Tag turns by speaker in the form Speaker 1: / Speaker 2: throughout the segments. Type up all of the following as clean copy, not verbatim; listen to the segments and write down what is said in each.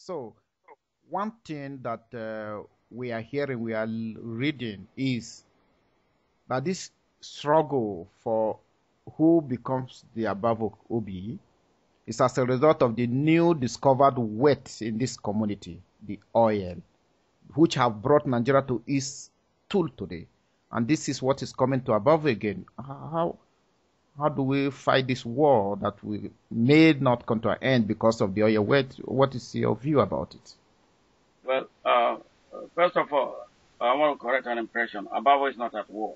Speaker 1: So, one thing that we are hearing, we are reading is that this struggle for who becomes the above Obi is as a result of the new discovered wealth in this community, the oil, which have brought Nigeria to its tool today. And this is what is coming to above again. How do we fight this war that we may not come to an end because of the oil wealth? What is your view about it?
Speaker 2: Well, first of all, I want to correct an impression. Abavo is not at war.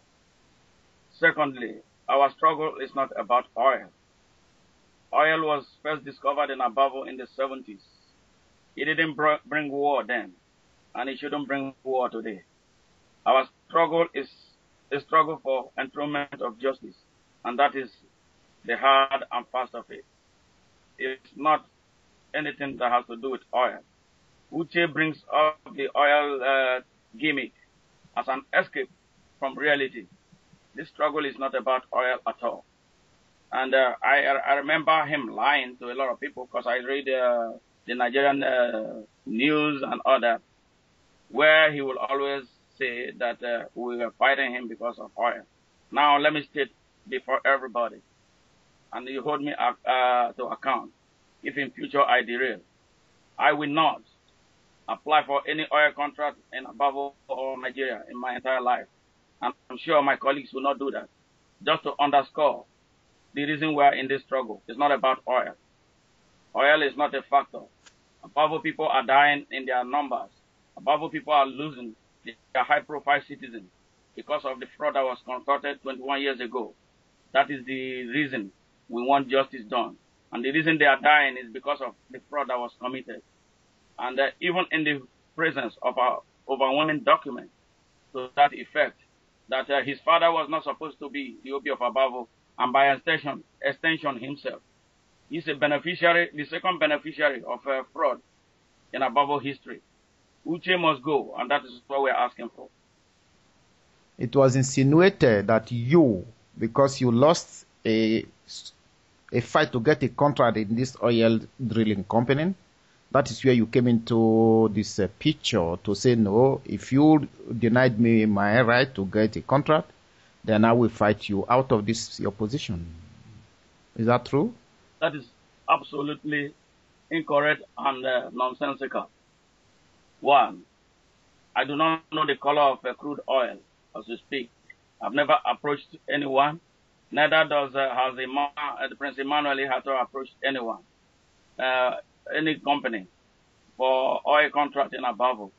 Speaker 2: Secondly, our struggle is not about oil. Oil was first discovered in Abavo in the 70s. It didn't bring war then, and it shouldn't bring war today. Our struggle is a struggle for enthronement of justice, and that is the hard and fast of it. It's not anything that has to do with oil. Uche brings up the oil gimmick as an escape from reality. This struggle is not about oil at all. And I remember him lying to a lot of people because I read the Nigerian news and all that, where he will always say that we were fighting him because of oil. Now let me state before everybody, and you hold me to account, if in future I derail, I will not apply for any oil contract in Abavo or Nigeria in my entire life. And I'm sure my colleagues will not do that. Just to underscore the reason we're in this struggle. It's not about oil. Oil is not a factor. Abavo people are dying in their numbers. Abavo people are losing their high-profile citizens because of the fraud that was conducted 21 years ago. That is the reason we want justice done. And the reason they are dying is because of the fraud that was committed. And even in the presence of our overwhelming document to that effect, that his father was not supposed to be the Obi of Abavo, and by extension himself. He's a beneficiary, the second beneficiary of fraud in Abavo history. Uche must go, and that is what we're asking for.
Speaker 1: It was insinuated that you, because you lost a fight to get a contract in this oil drilling company, that is where you came into this picture to say, no, if you denied me my right to get a contract, then I will fight you out of this your position. Is that true?
Speaker 2: That is absolutely incorrect and nonsensical. One, I do not know the color of crude oil as we speak. I've never approached anyone. Neither has the Prince Emmanuel had to approach anyone, any company for oil contract in Abavo.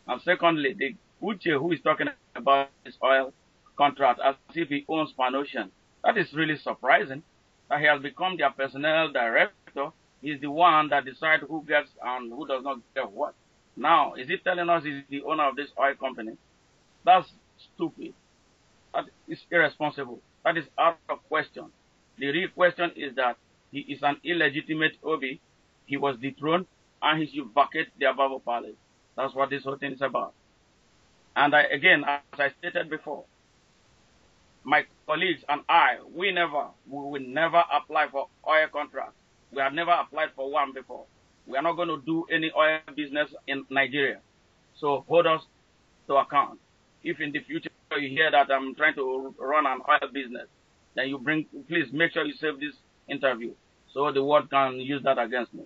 Speaker 2: And secondly, the Uche who is talking about this oil contract as if he owns Pan Ocean. That is really surprising that he has become their personnel director. He's the one that decides who gets and who does not get what. Now, is he telling us he's the owner of this oil company? That's stupid. That is irresponsible. That is out of question. The real question is that he is an illegitimate Obi. He was dethroned, and he should vacate the Abavo Palace. That's what this whole thing is about. And again, as I stated before, my colleagues and we will never apply for oil contracts. We have never applied for one before. We are not going to do any oil business in Nigeria. So hold us to account. If in the future you hear that I'm trying to run an oil business, then please make sure you save this interview so the world can use that against me.